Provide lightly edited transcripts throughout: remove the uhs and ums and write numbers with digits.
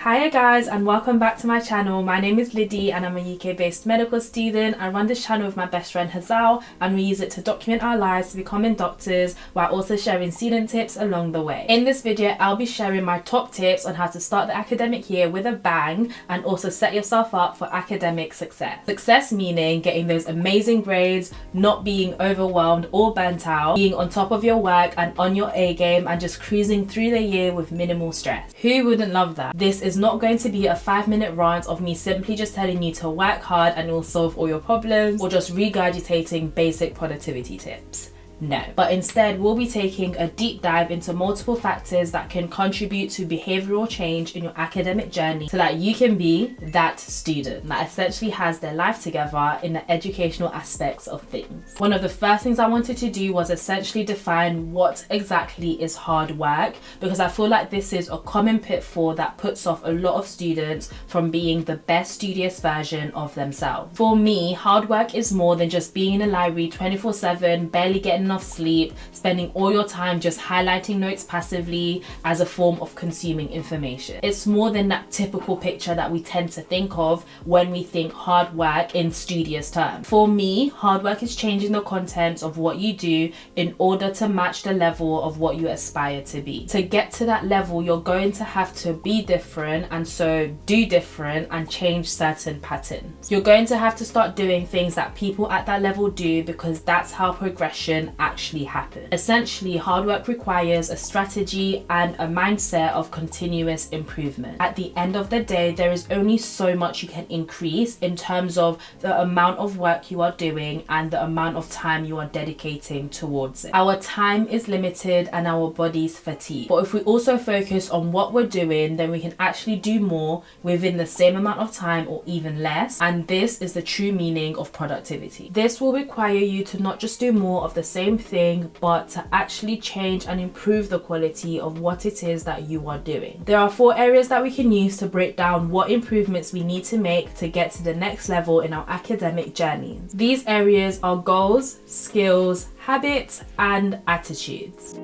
Hiya guys, and welcome back to my channel. My name is Liddy and I'm a UK based medical student. I run this channel with my best friend Hazal and we use it to document our lives to becoming doctors while also sharing student tips along the way. In this video I'll be sharing my top tips on how to start the academic year with a bang and also set yourself up for academic success. Success meaning getting those amazing grades, not being overwhelmed or burnt out, being on top of your work and on your A game, and just cruising through the year with minimal stress. Who wouldn't love that? This is not going to be a 5-minute rant of me simply just telling you to work hard and it will solve all your problems, or just regurgitating basic productivity tips. No, but instead we'll be taking a deep dive into multiple factors that can contribute to behavioral change in your academic journey so that you can be that student that essentially has their life together in the educational aspects of things. One of the first things I wanted to do was essentially define what exactly is hard work, because I feel like this is a common pitfall that puts off a lot of students from being the best studious version of themselves. For me, hard work is more than just being in a library 24/7, barely getting enough sleep, spending all your time just highlighting notes passively as a form of consuming information. It's more than that typical picture that we tend to think of when we think hard work in studious terms. For me, hard work is changing the content of what you do in order to match the level of what you aspire to be. To get to that level, you're going to have to be different, and so do different and change certain patterns. You're going to have to start doing things that people at that level do, because that's how progression actually happen. Essentially, hard work requires a strategy and a mindset of continuous improvement. At the end of the day, there is only so much you can increase in terms of the amount of work you are doing and the amount of time you are dedicating towards it. Our time is limited and our bodies fatigue. But if we also focus on what we're doing, then we can actually do more within the same amount of time or even less. And this is the true meaning of productivity. This will require you to not just do more of the same thing, but to actually change and improve the quality of what it is that you are doing. There are 4 areas that we can use to break down what improvements we need to make to get to the next level in our academic journeys. These areas are goals, skills, habits, and attitudes.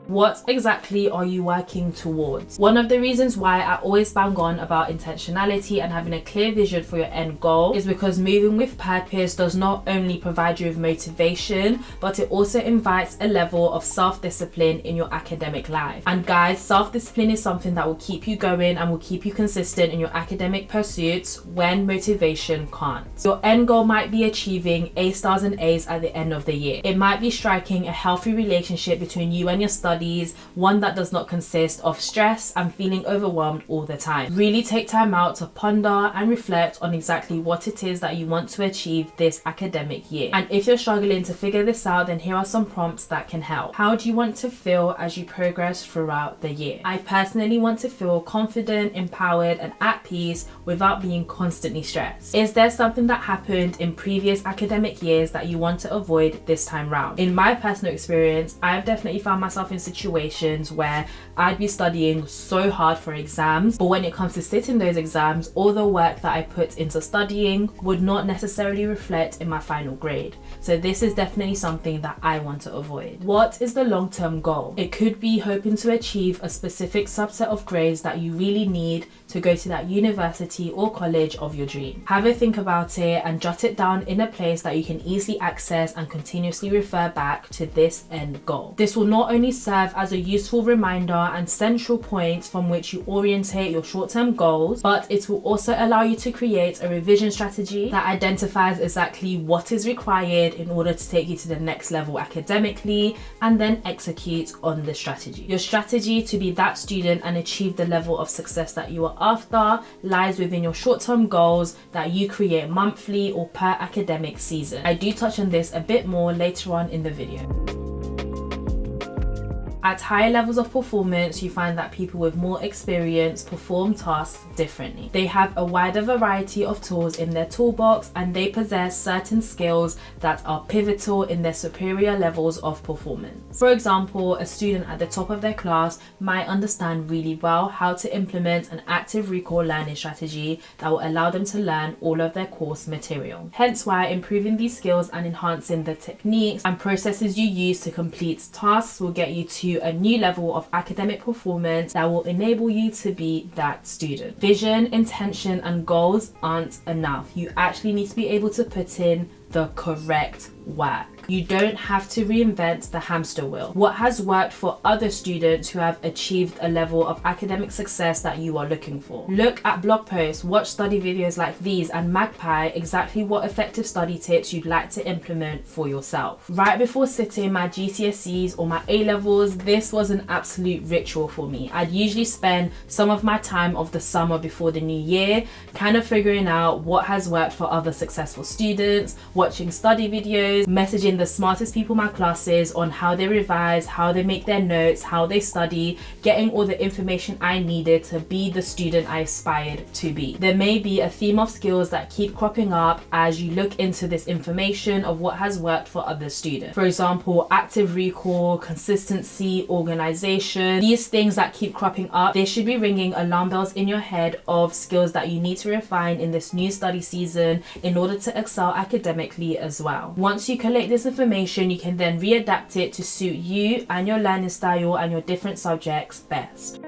What exactly are you working towards? One of the reasons why I always bang on about intentionality and having a clear vision for your end goal is because moving with purpose does not only provide you with motivation, but it also invites a level of self-discipline in your academic life. And guys, self-discipline is something that will keep you going and will keep you consistent in your academic pursuits when motivation can't. Your end goal might be achieving A stars and A's at the end of the year. It might be striking a healthy relationship between you and your studies, one that does not consist of stress and feeling overwhelmed all the time. Really take time out to ponder and reflect on exactly what it is that you want to achieve this academic year. And if you're struggling to figure this out, then here are some prompts that can help. How do you want to feel as you progress throughout the year? I personally want to feel confident, empowered, and at peace without being constantly stressed. Is there something that happened in previous academic years that you want to avoid this time round? In my personal experience, I've definitely found myself in situations where I'd be studying so hard for exams, but when it comes to sitting those exams, all the work that I put into studying would not necessarily reflect in my final grade. So this is definitely something that I want to avoid. What is the long-term goal? It could be hoping to achieve a specific subset of grades that you really need to go to that university or college of your dream. Have a think about it and jot it down in a place that you can easily access and continuously refer back to this end goal. This will not only serve as a useful reminder and central points from which you orientate your short-term goals, but it will also allow you to create a revision strategy that identifies exactly what is required in order to take you to the next level academically, and then execute on the strategy. Your strategy to be that student and achieve the level of success that you are after lies within your short-term goals that you create monthly or per academic season. I do touch on this a bit more later on in the video. At higher levels of performance, you find that people with more experience perform tasks differently. They have a wider variety of tools in their toolbox and they possess certain skills that are pivotal in their superior levels of performance. For example, a student at the top of their class might understand really well how to implement an active recall learning strategy that will allow them to learn all of their course material. Hence why improving these skills and enhancing the techniques and processes you use to complete tasks will get you to to a new level of academic performance that will enable you to be that student. Vision, intention, and goals aren't enough. You actually need to be able to put in the correct work. You don't have to reinvent the hamster wheel. What has worked for other students who have achieved a level of academic success that you are looking for. Look at blog posts, watch study videos like these, and magpie exactly what effective study tips you'd like to implement for yourself. Right before sitting my GCSEs or my A-levels, this was an absolute ritual for me. I'd usually spend some of my time of the summer before the new year kind of figuring out what has worked for other successful students, watching study videos, messaging the smartest people in my classes on how they revise, how they make their notes, how they study, getting all the information I needed to be the student I aspired to be. There may be a theme of skills that keep cropping up as you look into this information of what has worked for other students. For example, active recall, consistency, organization, these things that keep cropping up, they should be ringing alarm bells in your head of skills that you need to refine in this new study season in order to excel academically as well. Once you collect this information, you can then readapt it to suit you and your learning style and your different subjects best.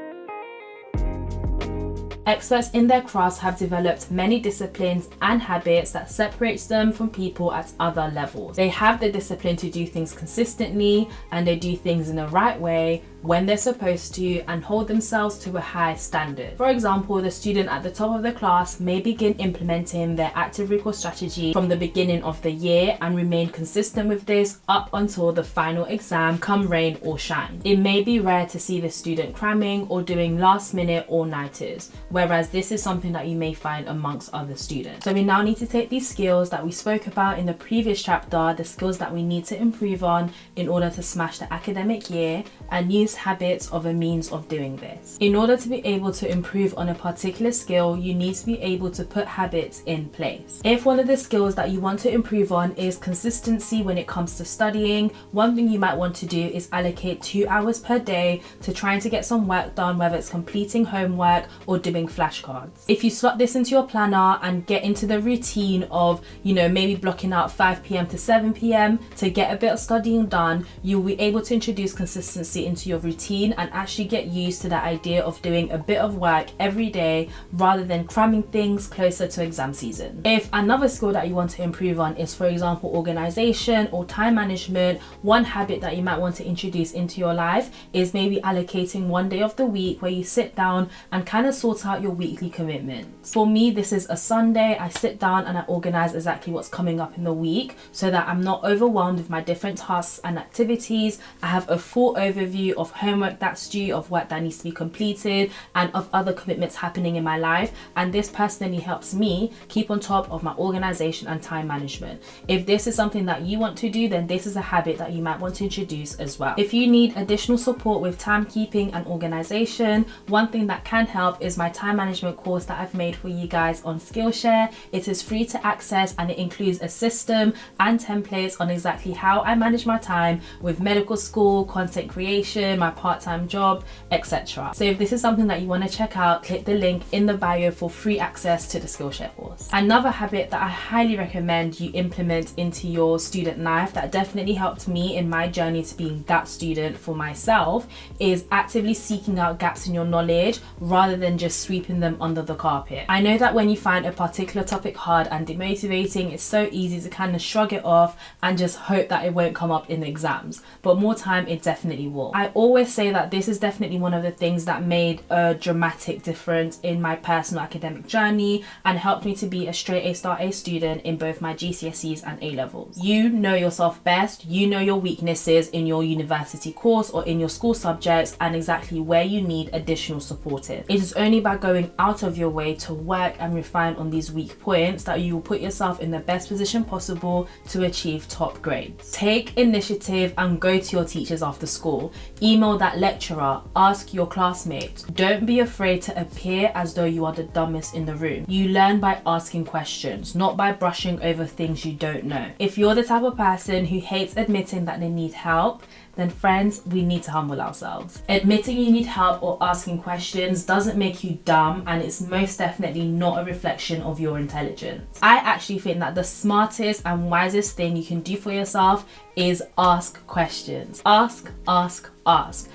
Experts in their crafts have developed many disciplines and habits that separates them from people at other levels. They have the discipline to do things consistently, and they do things in the right way when they're supposed to and hold themselves to a high standard. For example, the student at the top of the class may begin implementing their active recall strategy from the beginning of the year and remain consistent with this up until the final exam, come rain or shine. It may be rare to see the student cramming or doing last minute all-nighters, whereas this is something that you may find amongst other students. So we now need to take these skills that we spoke about in the previous chapter, the skills that we need to improve on in order to smash the academic year, and use habits of a means of doing this. In order to be able to improve on a particular skill, you need to be able to put habits in place. If one of the skills that you want to improve on is consistency when it comes to studying, one thing you might want to do is allocate 2 hours per day to trying to get some work done, whether it's completing homework or doing flashcards. If you slot this into your planner and get into the routine of, maybe blocking out 5 p.m. to 7 p.m. to get a bit of studying done, you'll be able to introduce consistency into your routine and actually get used to that idea of doing a bit of work every day rather than cramming things closer to exam season. If another skill that you want to improve on is, for example, organization or time management, one habit that you might want to introduce into your life is maybe allocating one day of the week where you sit down and kind of sort out your weekly commitments. For me, this is a Sunday. I sit down and I organize exactly what's coming up in the week so that I'm not overwhelmed with my different tasks and activities. I have a full overview of homework that's due, of work that needs to be completed, and of other commitments happening in my life, and this personally helps me keep on top of my organization and time management. If this is something that you want to do, then this is a habit that you might want to introduce as well. If you need additional support with timekeeping and organization, one thing that can help is my time management course that I've made for you guys on SKILLSHARE. It is free to access and it includes a system and templates on exactly how I manage my time with medical school, content creation, my part-time job, etc. So if this is something that you want to check out, click the link in the bio for free access to the SKILLSHARE course. Another habit that I highly recommend you implement into your student life that definitely helped me in my journey to being that student for myself is actively seeking out gaps in your knowledge rather than just sweeping them under the carpet. I know that when you find a particular topic hard and demotivating, it's so easy to kind of shrug it off and just hope that it won't come up in the exams, but more time it definitely will. I always say that this is definitely one of the things that made a dramatic difference in my personal academic journey and helped me to be a straight A*A student in both my GCSEs and A-levels. You know yourself best, you know your weaknesses in your university course or in your school subjects and exactly where you need additional support in. It is only by going out of your way to work and refine on these weak points that you will put yourself in the best position possible to achieve top grades. Take initiative and go to your teachers after school. Email that lecturer, ask your classmates. Don't be afraid to appear as though you are the dumbest in the room. You learn by asking questions, not by brushing over things you don't know. If you're the type of person who hates admitting that they need help, then friends, we need to humble ourselves. Admitting you need help or asking questions doesn't make you dumb, and it's most definitely not a reflection of your intelligence. I actually think that the smartest and wisest thing you can do for yourself is ask questions. Ask,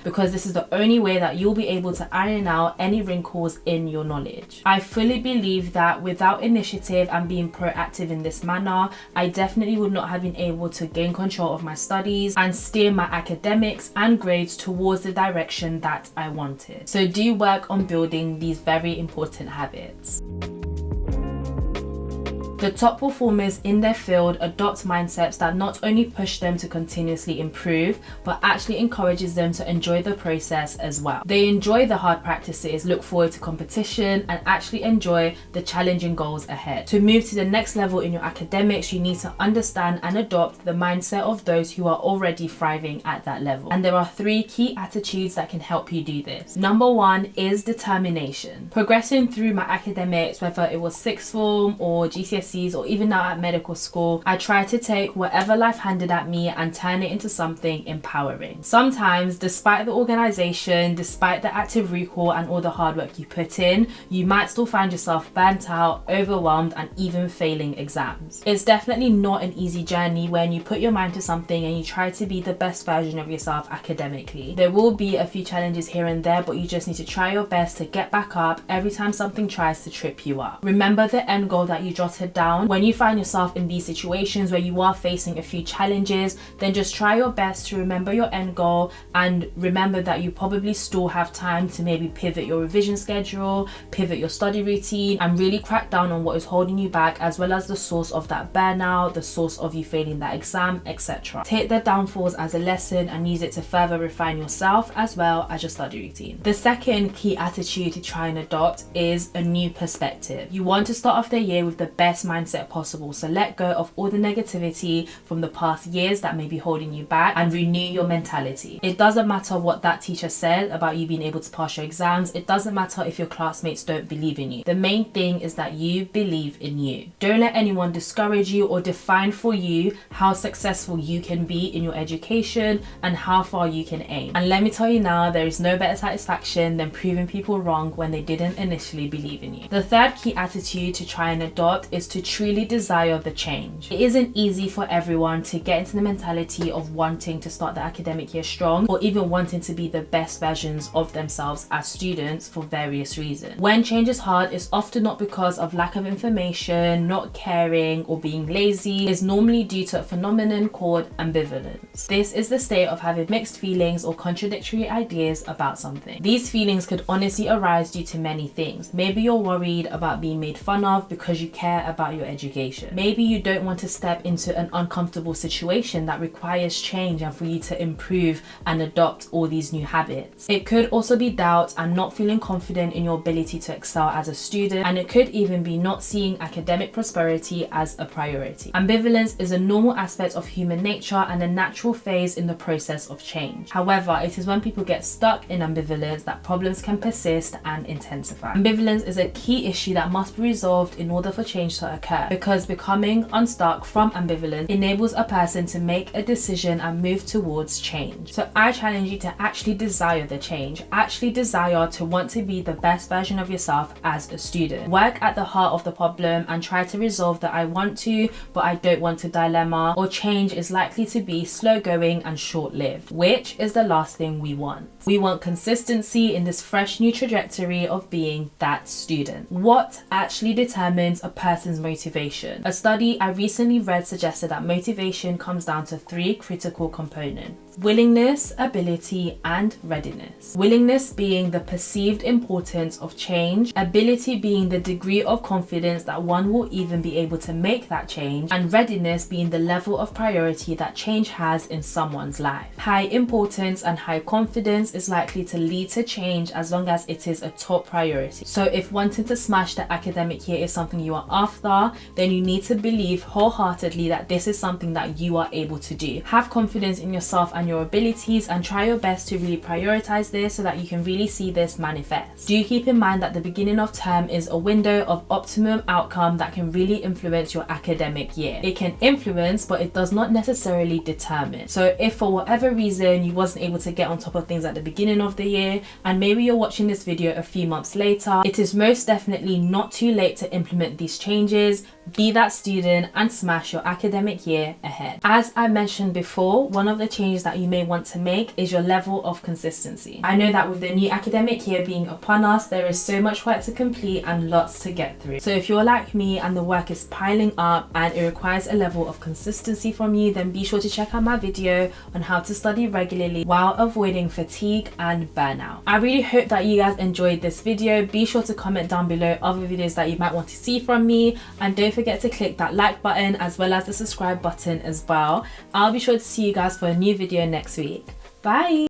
because this is the only way that you'll be able to iron out any wrinkles in your knowledge. I fully believe that without initiative and being proactive in this manner, I definitely would not have been able to gain control of my studies and steer my academics and grades towards the direction that I wanted. So do work on building these very important habits. The top performers in their field adopt mindsets that not only push them to continuously improve, but actually encourages them to enjoy the process as well. They enjoy the hard practices, look forward to competition, and actually enjoy the challenging goals ahead. To move to the next level in your academics, you need to understand and adopt the mindset of those who are already thriving at that level. And there are 3 key attitudes that can help you do this. Number 1 is determination. Progressing through my academics, whether it was sixth form or GCSE, or even now at medical school, I try to take whatever life handed at me and turn it into something empowering. Sometimes, despite the organization, despite the active recall and all the hard work you put in, you might still find yourself burnt out, overwhelmed, and even failing exams. It's definitely not an easy journey when you put your mind to something and you try to be the best version of yourself academically. There will be a few challenges here and there, but you just need to try your best to get back up every time something tries to trip you up. Remember the end goal that you jotted down. When you find yourself in these situations where you are facing a few challenges, then just try your best to remember your end goal and remember that you probably still have time to maybe pivot your revision schedule, pivot your study routine, and really crack down on what is holding you back, as well as the source of that burnout, the source of you failing that exam, etc. Take the downfalls as a lesson and use it to further refine yourself as well as your study routine. The second key attitude to try and adopt is a new perspective. You want to start off the year with the best mindset possible, so let go of all the negativity from the past years that may be holding you back and renew your mentality. It doesn't matter what that teacher said about you being able to pass your exams. It doesn't matter if your classmates don't believe in you. The main thing is that you believe in you. Don't let anyone discourage you or define for you how successful you can be in your education and how far you can aim. And let me tell you now, there is no better satisfaction than proving people wrong when they didn't initially believe in you. The third key attitude to try and adopt is to truly desire the change. It isn't easy for everyone to get into the mentality of wanting to start the academic year strong, or even wanting to be the best versions of themselves as students for various reasons. When change is hard, it's often not because of lack of information, not caring, or being lazy. It's normally due to a phenomenon called ambivalence. This is the state of having mixed feelings or contradictory ideas about something. These feelings could honestly arise due to many things. Maybe you're worried about being made fun of because you care about your education. Maybe you don't want to step into an uncomfortable situation that requires change and for you to improve and adopt all these new habits. It could also be doubt and not feeling confident in your ability to excel as a student, and it could even be not seeing academic prosperity as a priority. Ambivalence is a normal aspect of human nature and a natural phase in the process of change. However, it is when people get stuck in ambivalence that problems can persist and intensify. Ambivalence is a key issue that must be resolved in order for change to occur, because becoming unstuck from ambivalence enables a person to make a decision and move towards change. So I challenge you to actually desire the change, actually desire to want to be the best version of yourself as a student. Work at the heart of the problem and try to resolve the I want to but I don't want to dilemma, or change is likely to be slow going and short lived, which is the last thing we want. We want consistency in this fresh new trajectory of being that student. What actually determines a person's motivation? A study I recently read suggested that motivation comes down to 3 critical components: willingness, ability, and readiness. Willingness being the perceived importance of change, ability being the degree of confidence that one will even be able to make that change, and readiness being the level of priority that change has in someone's life. High importance and high confidence is likely to lead to change as long as it is a top priority. So if wanting to smash the academic year is something you are after, then you need to believe wholeheartedly that this is something that you are able to do. Have confidence in yourself and your abilities and try your best to really prioritize this so that you can really see this manifest. Do keep in mind that the beginning of term is a window of optimum outcome that can really influence your academic year. It can influence, but it does not necessarily determine. So if for whatever reason you wasn't able to get on top of things at the beginning of the year, and maybe you're watching this video a few months later, it is most definitely not too late to implement these changes. Be that student and smash your academic year ahead. As I mentioned before, one of the changes that you may want to make is your level of consistency. I know that with the new academic year being upon us, there is so much work to complete and lots to get through. So if you're like me and the work is piling up and it requires a level of consistency from you, then be sure to check out my video on how to study regularly while avoiding fatigue and burnout. I really hope that you guys enjoyed this video. Be sure to comment down below other videos that you might want to see from me, and don't forget to click that like button as well as the subscribe button as well. I'll be sure to see you guys for a new video next week. Bye!